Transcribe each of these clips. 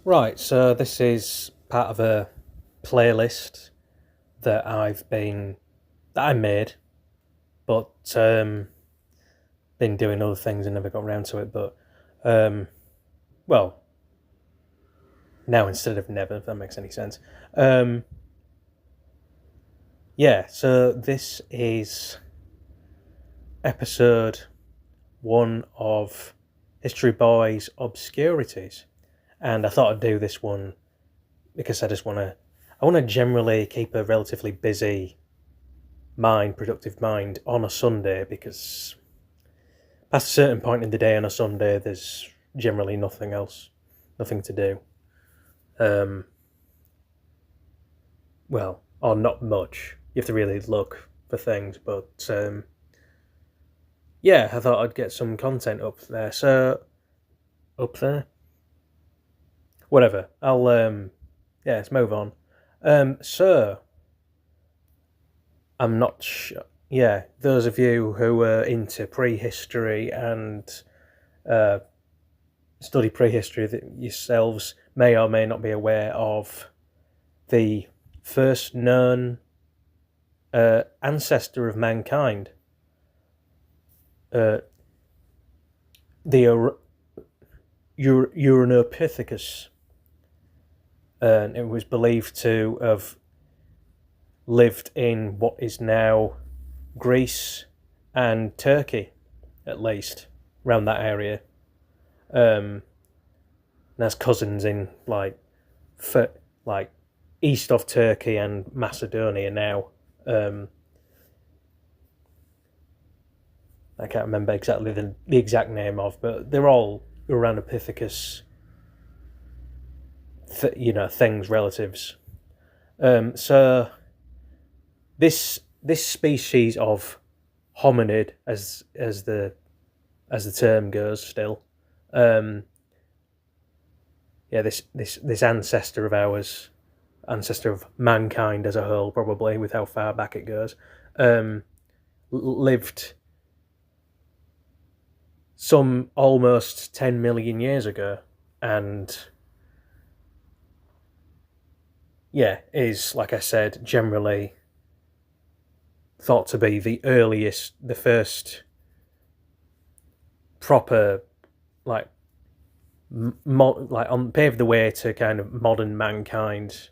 Right, so this is part of a playlist that I made, but been doing other things and never got around to it. But um, well, now instead of never, if that makes any sense. Um, yeah, so this is episode one of History Boys Obscurities, and I thought I'd do this one because I want to generally keep a relatively busy productive mind on a Sunday, because past a certain point in the day on a Sunday, there's generally nothing to do. Um, or not much. You have to really look for things, but yeah, I thought I'd get some content up there. So, up there? Whatever. Let's move on. So, I'm not sure. Yeah, those of you who are into prehistory and uh, study prehistory that yourselves may or may not be aware of the first known ancestor of mankind, uh, the Ouranopithecus. It was believed to have lived in what is now Greece and Turkey, at least, around that area. And has cousins in like east of Turkey and Macedonia now. I can't remember exactly the exact name of, but they're all Ouranopithecus, things, relatives. So this species of hominid, as the term goes, still, this ancestor of ours, ancestor of mankind as a whole, probably, with how far back it goes, lived some almost 10 million years ago, and is, like I said, generally thought to be the first proper, paved the way to kind of modern mankind,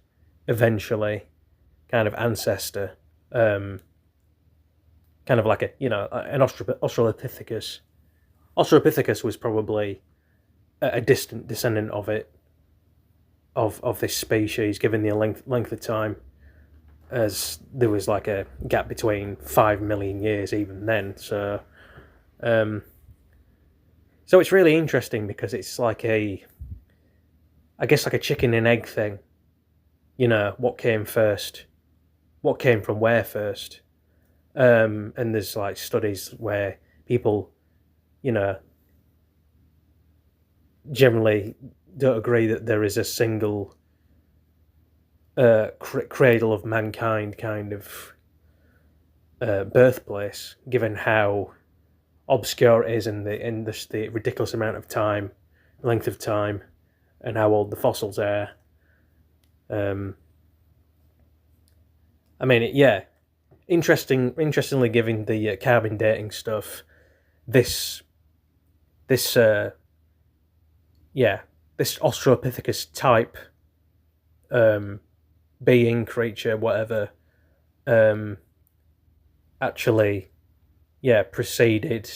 eventually, kind of ancestor, kind of like an Australopithecus. Australopithecus was probably a distant descendant of it, of this species, given the length of time, as there was like a gap between 5 million years even then. So it's really interesting, because it's like I guess like a chicken and egg thing. What came first? What came from where first? And there's like studies where people, generally don't agree that there is a single cradle of mankind kind of birthplace, given how obscure it is in the ridiculous amount of time, length of time, and how old the fossils are. Interestingly, given the carbon dating stuff, this Australopithecus type being, creature, whatever, actually, preceded,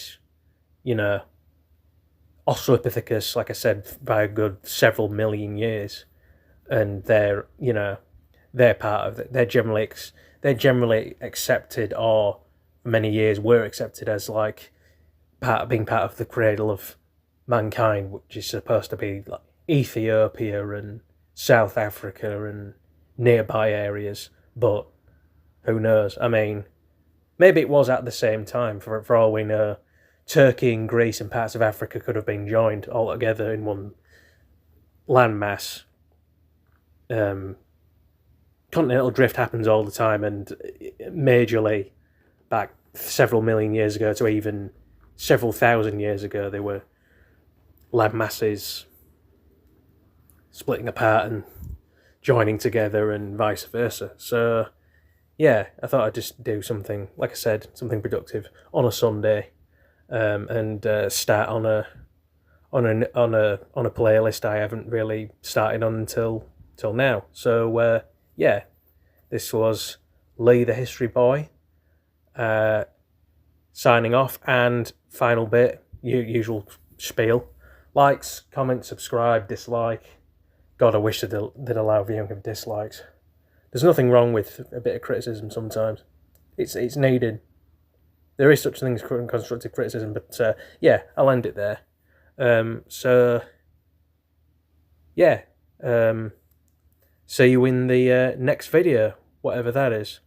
Australopithecus, like I said, by a good several million years, and they're part of it. They're generally accepted, or for many years were accepted, as like being part of the cradle of mankind, which is supposed to be like Ethiopia and South Africa and nearby areas. But who knows? I mean, maybe it was at the same time. For all we know, Turkey and Greece and parts of Africa could have been joined all together in one landmass. Continental drift happens all the time, and majorly back several million years ago to even several thousand years ago, they were land masses splitting apart and joining together and vice versa. So yeah, I thought I'd just do something, like I said, something productive on a Sunday, and start on a playlist I haven't really started on until now. So yeah, this was Lee the History Boy, signing off, and final bit, usual spiel: likes, comment, subscribe, dislike. God, I wish they'd allow viewing of dislikes. There's nothing wrong with a bit of criticism sometimes. It's needed. There is such a thing as constructive criticism, but yeah, I'll end it there. So yeah, see you in the next video, whatever that is.